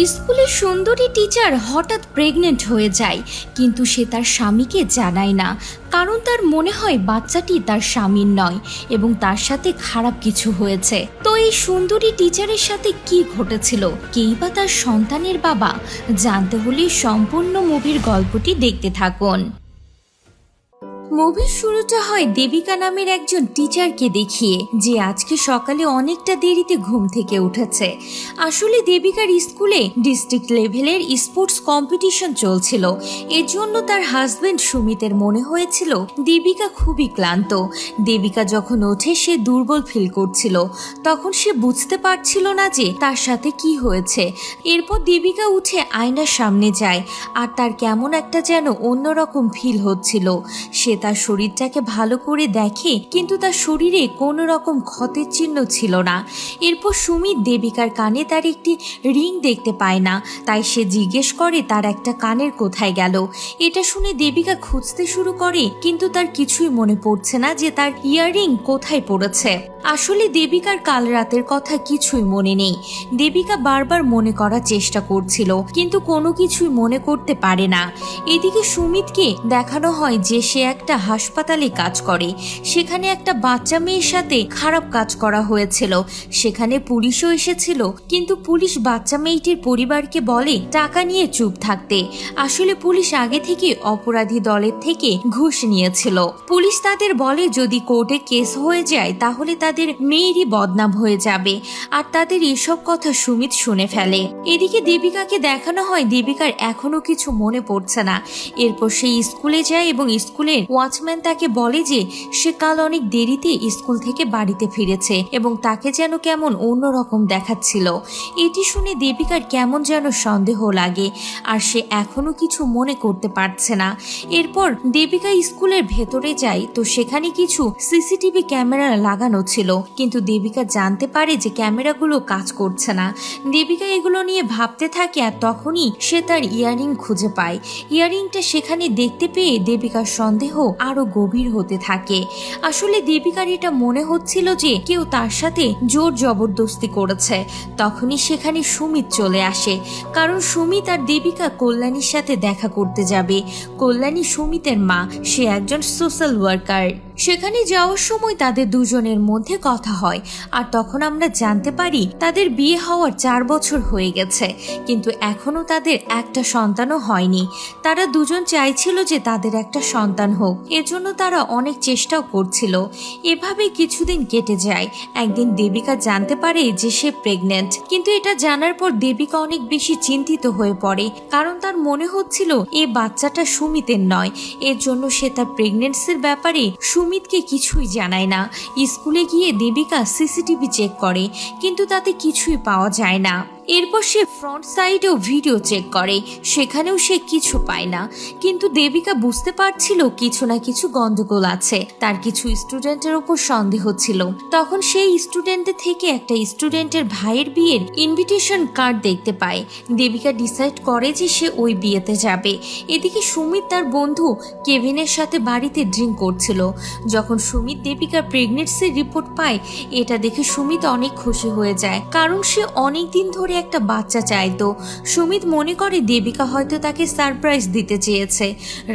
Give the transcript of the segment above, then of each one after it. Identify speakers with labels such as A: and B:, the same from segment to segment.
A: স্কুলের সুন্দরী টিচার হঠাৎ প্রেগনেন্ট হয়ে যায়, কিন্তু সে তার স্বামীকে জানায় না, কারণ তার মনে হয় বাচ্চাটি তার স্বামীর নয় এবং তার সাথে খারাপ কিছু হয়েছে। তো এই সুন্দরী টিচারের সাথে কি ঘটেছিল, কেই বা তার সন্তানের বাবা? জানতে হলে সম্পূর্ণ মুভির গল্পটি দেখতে থাকুন। মুভির শুরুটা হয় দেবিকা নামের একজন টিচারকে দেখিয়ে, যে আজকে সকালে অনেকটা দেরিতে ঘুম থেকে উঠেছে। আসলে দেবিকার স্কুলে ডিস্ট্রিক্ট লেভেলের স্পোর্টস কম্পিটিশন চলছিল। এর জন্য তার হাজবেন্ড সুমিতের মনে হয়েছিল দেবিকা খুবই ক্লান্ত। দেবিকা যখন ওঠে সে দুর্বল ফিল করছিল। তখন সে বুঝতে পারছিল না যে তার সাথে কি হয়েছে। এরপর দেবিকা উঠে আয়নার সামনে যায়, আর তার কেমন একটা যেন অন্যরকম ফিল হচ্ছিল। সে তার শরীরটাকে ভালো করে দেখে, কিন্তু তার শরীরে কোনো রকম ক্ষতের চিহ্ন ছিল না। এরপর সুমিত দেবিকার কানে তার একটি রিং দেখতে পায় না, তাই সে জিজ্ঞেস করে তার একটা কানের কোথায় গেল। এটা শুনে দেবিকা খুঁজতে শুরু করে, কিন্তু তার কিছুই মনে পড়ছে না যে তার ইয়াররিং কোথায় পড়েছে। আসলে দেবিকার কাল রাতের কথা কিছুই মনে নেই। দেবিকা বারবার মনে করার চেষ্টা করছিল, কিন্তু কোনো কিছুই মনে করতে পারে না। এদিকে সুমিতকে দেখানো হয় যে সে একটা হাসপাতালে কাজ করে। সেখানে একটা বাচ্চা মেয়ের সাথে খারাপ কাজ করা হয়েছিল। সেখানে পুলিশও এসেছিল, কিন্তু পুলিশ বাচ্চা মেয়েটির পরিবারকে বলে টাকা নিয়ে চুপ থাকতে। আসলে পুলিশ আগে থেকে অপরাধী দলের থেকে ঘুষ নিয়েছিল। পুলিশ তাদের বলে যদি কোর্টে কেস হয়ে যায় তাহলে তাদের মেয়েরই বদনাম হয়ে যাবে, আর তাদের এসব কথা সুমিত শুনে ফেলে। এদিকে দেবিকাকে দেখানো হয় দেবিকার এখনো কিছু মনে পড়ছে না। এরপর সে স্কুলে যায় এবং স্কুলের ওয়াচম্যান তাকে বলে যে সে কাল অনেক দেরিতে স্কুল থেকে বাড়িতে ফিরেছে এবং তাকে যেন কেমন অন্যরকম দেখাচ্ছিল। এটি শুনে দেবিকার কেমন যেন সন্দেহ লাগে, আর সে এখনো কিছু মনে করতে পারছে না। এরপর দেবিকা স্কুলের ভেতরে যায়, তো সেখানে কিছু সিসিটিভি ক্যামেরা লাগানো ছিল, কিন্তু দেবিকা জানতে পারে যে ক্যামেরাগুলো কাজ করছে না। দেবিকা এগুলো নিয়ে ভাবতে থাকে, আর তখনই সে তার ইয়াররিং খুঁজে পায়। ইয়াররিংটা সেখানে দেখতে পেয়ে দেবিকার সন্দেহ আরো গভীর হতে থাকে। আসলে দেবিকার এটা মনে হচ্ছিল যে কেউ তার সাথে জোর জবরদস্তি করেছে। তখনই সেখানে সুমিত চলে আসে, কারণ সুমিত আর দেবিকা কল্যাণীর সাথে দেখা করতে যাবে। কল্যাণী সুমিতের মা, সে একজন সোশ্যাল ওয়ার্কার। সেখানে যাওয়ার সময় তাদের দুজনের মধ্যে কথা হয়, আর তখন আমরা জানতে পারি তাদের বিয়ে হওয়ার 4 বছর হয়ে গেছে, কিন্তু এখনো তাদের একটা সন্তানও হয়নি। তারা দুজন চাইছিল যে তাদের একটা সন্তান হোক, এজন্য তারা অনেক চেষ্টাও করছিল। এভাবে কিছুদিন কেটে যায়। একদিন দেবিকা জানতে পারে যে সে প্রেগনেন্ট, কিন্তু এটা জানার পর দেবিকা অনেক বেশি চিন্তিত হয়ে পড়ে, কারণ তার মনে হচ্ছিল এই বাচ্চাটা সুমিতের নয়। এর জন্য সে তার প্রেগনেন্সির ব্যাপারে সুমিতকে কিছুই জানায় না। স্কুলে গিয়ে দেবিকা সিসিটিভি চেক করে, কিন্তু তাতে কিছুই পাওয়া যায় না। এরপর সে ফ্রন্ট সাইডেও ভিডিও চেক করে, সেখানেও সে কিছু পায় না। কিন্তু দেবিকা বুঝতে পারছিল কিছু না কিছু গন্ডগোল আছে। তার কিছু স্টুডেন্টের উপর সন্দেহ ছিল। তখন সেই স্টুডেন্টের থেকে একটা স্টুডেন্টের ভাইয়ের বিয়ের ইনভিটেশন কার্ড দেখতে পায়। দেবিকা ডিসাইড করে যে সে ওই বিয়েতে যাবে। এদিকে সুমিত তার বন্ধু কেভিনের সাথে বাড়িতে ড্রিঙ্ক করছিল। যখন সুমিত দেবিকার প্রেগনেন্সির রিপোর্ট পায়, এটা দেখে সুমিত অনেক খুশি হয়ে যায়, কারণ সে অনেক দিন ধরে একটা বাচ্চা চাইতো। সুমিত মনে করে দেবিকা হয়তো তাকে সারপ্রাইজ দিতে চেয়েছে।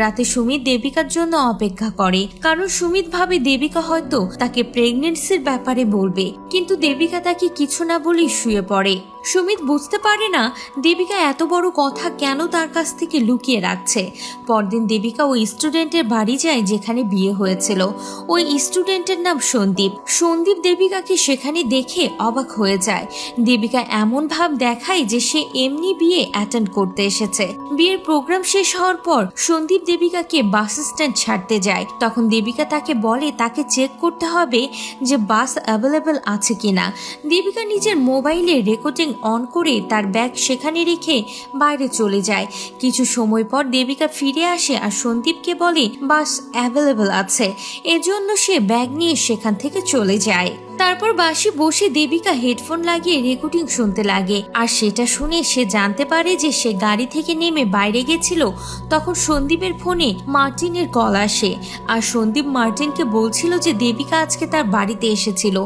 A: রাতে সুমিত দেবিকার জন্য অপেক্ষা করে, কারণ সুমিত ভাবে দেবিকা হয়তো তাকে প্রেগনেন্সির ব্যাপারে বলবে, কিন্তু দেবিকা তাকে কিছু না বলেই শুয়ে পড়ে। সুমিত বুঝতে পারে না দেবিকা এত বড় কথা কেন তার কাছ থেকে লুকিয়ে রাখছে। পরদিন দেবিকা ওই স্টুডেন্টের বাড়ি যায় যেখানে বিয়ে হয়েছিল। ওই স্টুডেন্টের নাম সন্দীপ। সন্দীপ দেবিকাকে সেখানে দেখে অবাক হয়ে যায়। দেবিকা এমন ভাব দেখায় যে সে এমনি বিয়ে অ্যাটেন্ড করতে এসেছে। বিয়ের প্রোগ্রাম শেষ হওয়ার পর সন্দীপ দেবিকাকে বাস স্ট্যান্ড ছাড়তে যায়। তখন দেবিকা তাকে বলে তাকে চেক করতে হবে যে বাস অ্যাভেলেবল আছে কিনা। দেবিকা নিজের মোবাইলে রেকর্ডিং অন করে তার ব্যাগ সেখানে রেখে বাইরে চলে যায়। কিছু সময় পর দেবিকা ফিরে আসে আর সন্দীপকে বলে বাস অ্যাভেলেবল আছে, এজন্য সে ব্যাগ নিয়ে সেখান থেকে চলে যায়। তারপর বাসে বসে দেবিকা হেডফোন লাগিয়ে রেকর্ডিং শুনতে লাগে। আর সেটা শুনে সে জানতে পারে যে সে গাড়ি থেকে নেমে বাইরে গেছিল। তখন সন্দীপের ফোনে মার্টিনের কল আসে, আর সন্দীপ মার্টিনকে বলছিল যে দেবিকা আজকে তার বাড়িতে এসেছিল।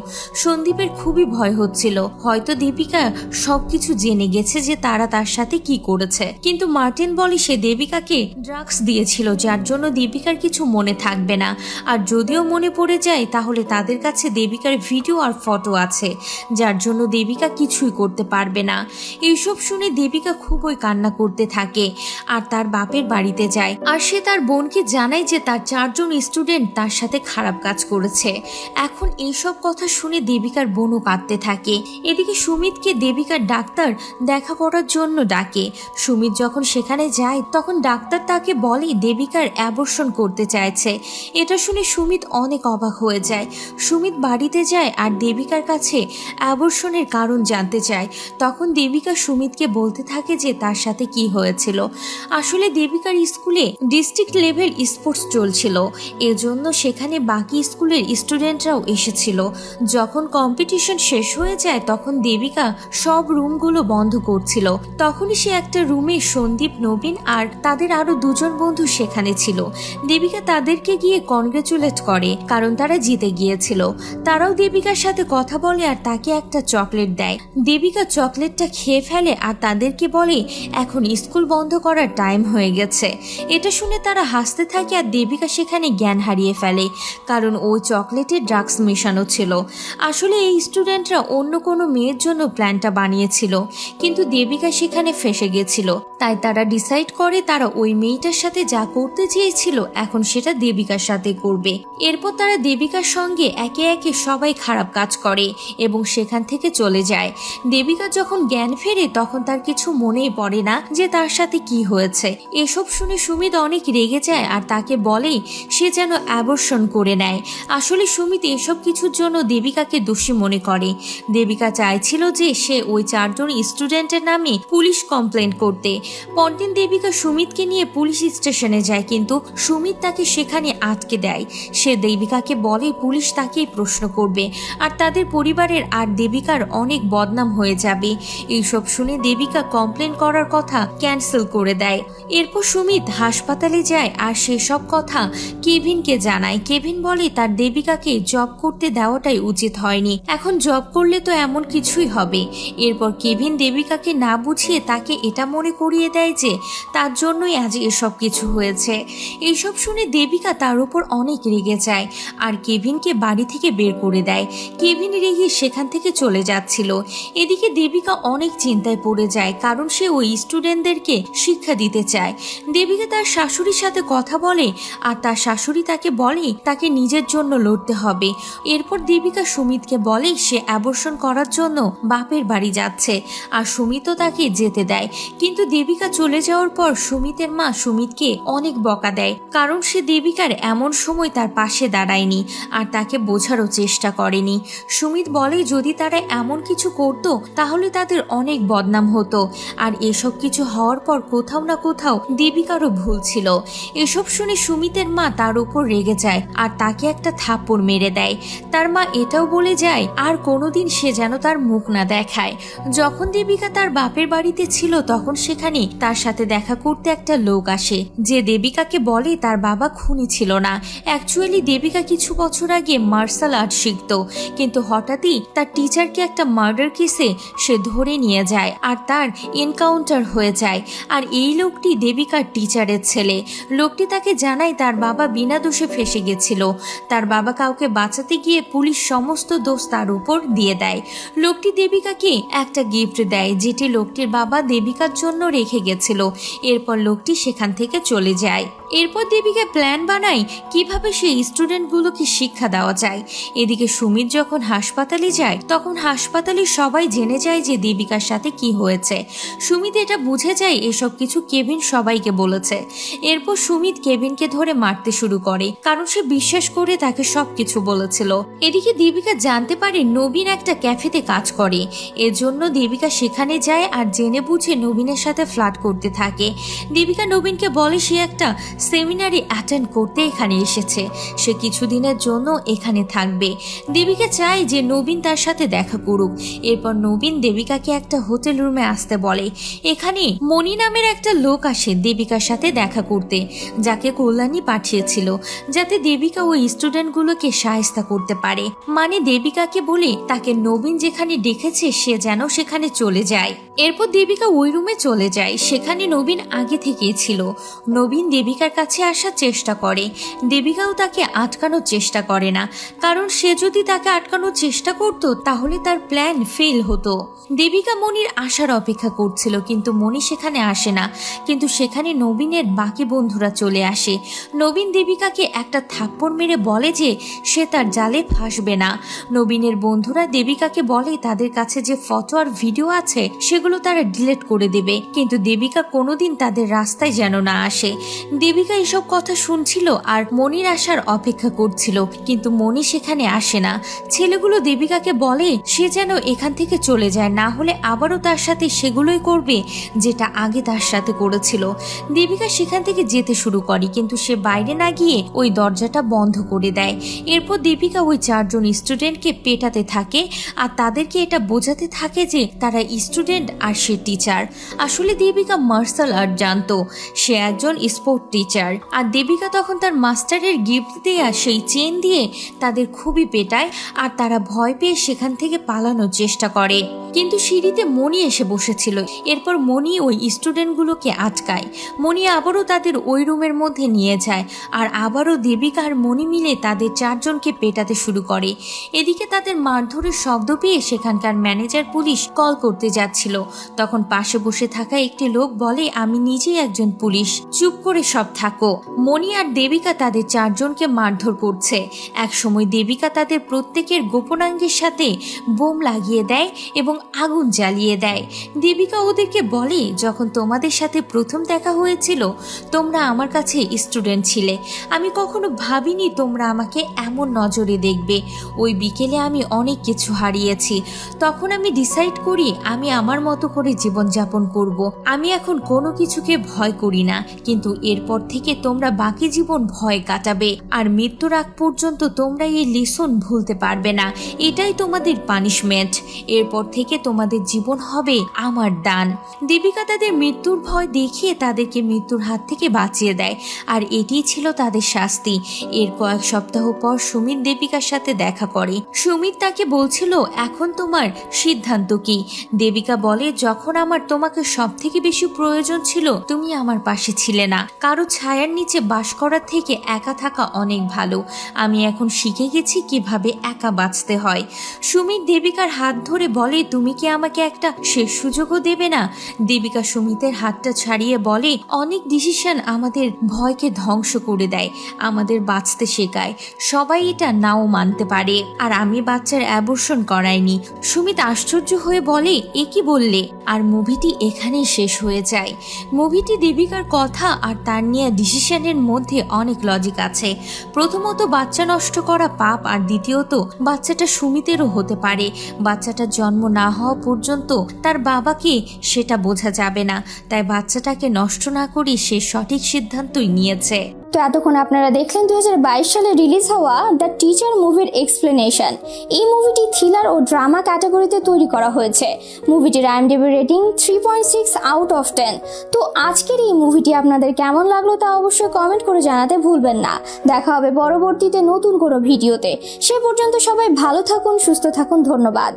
A: সন্দীপের খুবই ভয় হচ্ছিল, হয়তো দেবিকা সবকিছু জেনে গেছে যে তারা তার সাথে কি করেছে। কিন্তু মার্টিন বলে সে দেবিকাকে ড্রাগস দিয়েছিল, যার জন্য দেবিকার কিছু মনে থাকবে না। আর যদিও মনে পড়ে যায় তাহলে তাদের কাছে দেবিকার ভিডিও আর ফটো আছে, যার জন্য দেবিকা কিছুই করতে পারবে না। এইসব শুনে দেবিকা খুবই কান্না করতে থাকে আর তার বাপের বাড়িতে যায়। আর সে তার বোনকে জানায় যে তার 4 জন স্টুডেন্ট তার সাথে খারাপ কাজ করেছে। এখন এইসব কথা শুনে দেবিকার বোনও কাঁদতে থাকে। এদিকে সুমিতকে দেবিকার ডাক্তার দেখা করার জন্য ডাকে। সুমিত যখন সেখানে যায় তখন ডাক্তার তাকে বলে দেবিকার অ্যাবর্শন করতে চাইছে। এটা শুনে সুমিত অনেক অবাক হয়ে যায়। সুমিত বাড়িতে যায় আর দেবিকার কাছে অ্যাবর্শনের কারণ জানতে চায়। তখন দেবিকা সুমিতকে বলতে থাকে যে তার সাথে কি হয়েছিল। আসলে দেবিকার স্কুলে ডিস্ট্রিক্ট লেভেল স্পোর্টস চলছিল, এজন্য সেখানে বাকি স্কুলের স্টুডেন্টরাও এসেছিল। যখন কম্পিটিশন শেষ হয়ে যায় তখন দেবিকা সব রুমগুলো বন্ধ করছিল। তখনই সে একটা রুমে সন্দীপ, নবীন আর তাদের আরো 2 জন বন্ধু সেখানে ছিল। দেবিকা তাদেরকে গিয়ে কনগ্রাচুলেট করে কারণ তারা জিতে গিয়েছিল। তারাও দেবিকার সাথে কথা বলে আর তাকে একটা চকলেট দেয়। দেবিকা চকলেটটা খেয়ে ফেলে আর তাদেরকে বলে এখন স্কুল বন্ধ করার টাইম হয়ে গেছে। এটা শুনে তারা হাসতে থাকে আর দেবিকা সেখানে জ্ঞান হারিয়ে ফেলে, কারণ ওই চকলেটে ড্রাগস মেশানো ছিল। আসলে এই স্টুডেন্টরা অন্য কোনো মেয়ের জন্য প্ল্যানটা বানিয়েছিল, কিন্তু দেবিকা সেখানে ফেসে গেছিল। তাই তারা ডিসাইড করে তারা ওই মেয়েটার সাথে যা করতে চেয়েছিল এখন সেটা দেবিকার সাথে করবে। এরপর তারা দেবিকার সঙ্গে একে একে সবাই খারাপ কাজ করে এবং সেখান থেকে চলে যায়। দেবিকা যখন জ্ঞান ফেরে তখন তার কিছু মনেই পড়ে না যে তার সাথে কি হয়েছে। এসব শুনে সুমিত অনেক রেগে যায় আর তাকে বলে সে যেন অ্যাবর্শন করে নেয়। আসলে সুমিত এসব কিছুর জন্য দেবিকাকে দোষী মনে করে। দেবিকা চাইছিল যে সে ওই 4 জন স্টুডেন্টের নামে পুলিশ কমপ্লেন করতে। পরদিন দেবিকা সুমিতকে নিয়ে পুলিশ স্টেশনে যায়, কিন্তু সুমিত তাকে সেখানে আটকে দেয়। সে দেবিকাকে বলে পুলিশ তাকেই প্রশ্ন করবে আর তাদের পরিবারের আর দেবিকার অনেক বদনাম হয়ে যাবে। এইসব শুনে দেবিকা কমপ্লেন করার কথা ক্যান্সেল করে দেয়। এরপর সুমিত হাসপাতালে যায় আর সেসব কথা কেভিনকে জানায়। কেভিন বলে তার দেবিকাকে জব করতে দেওয়াটাই উচিত হয়নি, এখন জব করলে তো এমন কিছুই হবে। এরপর কেভিন দেবিকাকে না বুঝিয়ে তাকে এটা মনে করিয়ে দেয় যে তার জন্যই আজ এসব কিছু হয়েছে। এইসব শুনে দেবিকা তার উপর অনেক রেগে যায় আর কেভিনকে বাড়ি থেকে বের করে দেয়। কেভিন রেগে সেখান থেকে চলে যাচ্ছিল। এদিকে দেবিকা অনেক চিন্তায় পড়ে যায়, কারণ সে ওই স্টুডেন্টদেরকে শিক্ষা দিতে চায়। দেবিকা তার শাশুড়ির সাথে কথা বলে আর তার শাশুড়ি তাকে বলে তাকে নিজের জন্য লড়তে হবে। এরপর দেবিকা সুমিতকে বলে সে অ্যাবর্শন করার জন্য বাপের বাড়ি যাচ্ছে আর সুমিতও তাকে যেতে দেয়। কিন্তু দেবিকা চলে যাওয়ার পর সুমিতের মা সুমিতকে অনেক বকা দেয়, কারণ সে দেবিকার এমন সময় তার পাশে দাঁড়ায়নি আর তাকে বোঝারও চেষ্টা করেনি। সুমিত বলে যদি তারা এমন কিছু করতো তাহলে তাদের অনেক বদনাম হতো, আর এসব কিছু হওয়ার পর কোথাও না কোথাও দেবিকারও ভুল ছিল। এসব শুনে সুমিতের মা তার উপর রেগে যায় আর তাকে একটা থাপ্পড় মেরে দেয়। তার মা এটাও বলে যায় আর কোনোদিন সে যেন তার মুখ না দেখায়। যখন দেবিকা তার বাপের বাড়িতে ছিল তখন সেখানে তার সাথে দেখা করতে একটা লোক আসে, যে দেবিকাকে বলে তার বাবা খুনি ছিল না। অ্যাকচুয়ালি দেবিকা কিছু বছর আগে মার্শাল আর্ট শিখত, কিন্তু হঠাৎই তার টিচারকে একটা মার্ডার কেসে সে ধরে নিয়ে যায় আর তার এনকাউন্টার হয়ে যায়। আর এই লোকটি দেবিকার টিচারের ছেলে। লোকটি তাকে জানায় তার বাবা বিনা দোষে ফেসে গেছিল। তার বাবা কাউকে বাঁচাতে গিয়ে পুলিশ সমস্ত দোষ তার উপর দিয়ে দেয়। লোকটি দেবিকাকে একটা গিফট দেয়, যেটি লোকটির বাবা দেবিকার জন্য রেখে গেছিল। এরপর লোকটি সেখান থেকে চলে যায়। এরপর দেবিকা প্ল্যান বানায় কিভাবে সেই স্টুডেন্টগুলোকে শিক্ষা দেওয়া যায়। এদিকে সুমিত যখন হাসপাতালে যায় তখন হাসপাতালে সবাই জেনে যায় যে দেবিকার সাথে কি হয়েছে। সুমিত এটা বুঝে যায় এসব কিছু কেভিন সবাইকে বলেছে। এরপর সুমিত কেভিনকে ধরে মারতে শুরু করে, কারণ সে বিশ্বাস করে তাকে সবকিছু বলেছিল। এদিকে দেবিকা জানতে পারে নবীন একটা ক্যাফেতে কাজ করে, এজন্য দেবিকা সেখানে যায় আর জেনে বুঝে নবীনের সাথে ফ্লার্ট করতে থাকে। দেবিকা নবীনকে বলে সে একটা সেমিনারে অ্যাটেন্ড করতে এখানে এসেছে। সে কিছুদিনের জন্য এখানে থাকবে। দেবিকা চায় যে নবীন তার সাথে দেখা করুক। এরপর নবীন দেবিকাকে একটা হোটেল রুমে আসতে বলে। এখানে মণি নামের একটা লোক আসে দেবিকার সাথে দেখা করতে, যাকে কল্যাণী পাঠিয়েছিল যাতে দেবিকা ওই স্টুডেন্টগুলোকে সাহায্য করতে পারে। মানে দেবিকাকে বলে তাকে নবীন যেখানে ডেকেছে সে যেন সেখানে চলে যায়। এরপর দেবিকা ওই রুমে চলে যায়। সেখানে নবীন আগে থেকেই ছিল। নবীন দেবিকার কাছে আসার চেষ্টা করে। দেবিকাও তাকে আটকানোর চেষ্টা করে না, কারণ সে যদি তাকে আটকানোর চেষ্টা করত তাহলে তার প্ল্যান ফেল হতো। দেবিকা মনির আসার অপেক্ষা করছিল, কিন্তু মনি সেখানে আসে না। কিন্তু সেখানে নবীনের বাকি বন্ধুরা চলে আসে। নবীন দেবিকাকে একটা থাপ্পড় মেরে বলে যে সে তার জালে ফাঁসবে না। নবীনের বন্ধুরা দেবিকাকে বলে তাদের কাছে যে ফটো আর ভিডিও আছে সেগুলো তারা ডিলিট করে দেবে, কিন্তু দেবিকা কোনোদিন তাদের রাস্তায় যেন না আসে। দেবিকা এসব কথা শুনছিল আর মনির আসার অপেক্ষা করছিল, কিন্তু মনি সেখানে আসে না। ছেলেগুলো দেবিকাকে বলে সে যেন এখান থেকে চলে যায়, না হলে আবারও তার সাথে সেগুলোই করবে যেটা আগে তার সাথে করেছিল। দেবিকা সেখান থেকে যেতে শুরু করে, কিন্তু সে বাইরে না গিয়ে ওই দরজাটা বন্ধ করে দেয়। এরপর দেবিকা ওই 4 জন স্টুডেন্টকে পেটাতে থাকে আর তাদেরকে এটা বোঝাতে থাকে যে তারা স্টুডেন্ট আর সে টিচার। আসলে দেবিকা মার্শাল আর্ট জানতো, সে একজন স্পোর্ট টিচার। আর দেবিকা তখন তার মাস্টারের গিফট দেয়া সেই চেন দিয়ে তাদের খুবই পেটায় আর তারা ভয় পেয়ে সেখান থেকে পালানোর চেষ্টা করে। কিন্তু সিঁড়িতে মনি এসে বসেছিল। এরপর মনি ওই স্টুডেন্টগুলোকে আটকায়। মনি আবারও তাদের ওই রুমের মধ্যে নিয়ে যায় আর আবারও দেবিকা আর মনি মিলে তাদের 4 জনকে পেটাতে শুরু করে। এদিকে তাদের মারধরের শব্দ পেয়ে সেখানকার ম্যানেজার পুলিশ কল করতে যাচ্ছিল। তখন পাশে বসে থাকা একটি লোক বলে, আমি নিজেই একজন পুলিশ, চুপ করে সব থাকো। মনি আর দেবিকা তাদের 4 জনকে মারধর করছে। একসময় দেবিকা তাদের প্রত্যেকের গোপনাঙ্গের সাথে বোম লাগিয়ে দেয় এবং আগুন জ্বালিয়ে দেয়। দেবিকা ওদেরকে বলে, যখন তোমাদের সাথে প্রথম দেখা হয়েছিল তোমরা আমার কাছে স্টুডেন্ট ছিলে। আমি কখনো ভাবিনি তোমরা আমাকে এমন নজরে দেখবে। ওই বিকেলে আমি অনেক কিছু হারিয়েছি। তখন আমি ডিসাইড করি আমি আমার মতো করে জীবনযাপন করব। আমি এখন কোনো কিছুকে ভয় করি না, কিন্তু এরপর থেকে তোমরা বাকি জীবন ভয় কাটাবে আর মৃত্যুর আগ পর্যন্ত তোমরা এই লেসন ভুলতে পারবে না। এটাই তোমাদের পানিশমেন্ট। এরপর থেকে তোমাদের জীবন হবে আমার দান। দেবিকা তাদের মৃত্যুর ভয় দেখিয়ে তাদেরকে মৃত্যুর হাত থেকে বাঁচিয়ে দেয়, আর এটিই ছিল তাদের শাস্তি। এর কয়েক সপ্তাহ পর সুমিত দেবিকার সাথে দেখা করে। সুমিত তাকে বলছিল, এখন তোমার সিদ্ধান্ত কি? দেবিকা বলে, যখন আমার তোমাকে সব থেকে বেশি প্রয়োজন ছিল তুমি আমার পাশে ছিলে না। কারো ছায়ার নিচে বাস করার থেকে একা থাকা অনেক ভালো। আমি এখন শিখে গেছি কিভাবে একা বাঁচতে হয়। সুমিত দেবিকার হাত ধরে বলে, তুমি কি আমাকে একটা শেষ সুযোগও দেবে না? দেবিকা সুমিতের হাতটা ছাড়িয়ে বলে, অনেক ডিসিশন আমাদের ভয়কে ধ্বংস করে দেয়, আমাদের বাঁচতে শেখায়। সবাই এটা নাও মানতে পারে, আর আমি বাচ্চার অ্যাবর্শন করাইনি। সুমিত আশ্চর্য হয়ে বলে, এ কি বললে? আর মুভিটি এখানেই শেষ হয়ে যায়। মুভিটি দেবিকার কথা আর তার নিয়ে ডিসিশনের মধ্যে অনেক লজিক আছে। প্রথমত, বাচ্চা নষ্ট করা পাপ, আর দ্বিতীয়ত বাচ্চাটা সুমিতেরও হতে পারে। বাচ্চাটার জন্ম না হওয়া পর্যন্ত তার বাবাকে সেটা বোঝা যাবে না, তাই বাচ্চাটাকে নষ্ট না করে সে সঠিক সিদ্ধান্তই নিয়েছে।
B: তো এতক্ষণ আপনারা দেখলেন 2022 সালে রিলিজ হওয়া দ্য টিচার মুভির এক্সপ্লেনেশন। এই মুভিটি থ্রিলার ও ড্রামা ক্যাটাগরিতে তৈরি করা হয়েছে। মুভিটির IMDb রেটিং 3.6 আউট অফ 10। তো আজকের এই মুভিটি আপনাদের কেমন লাগলো তা অবশ্যই কমেন্ট করে জানাতে ভুলবেন না। দেখা হবে পরবর্তীতে নতুন কোনো ভিডিওতে। সে পর্যন্ত সবাই ভালো থাকুন, সুস্থ থাকুন। ধন্যবাদ।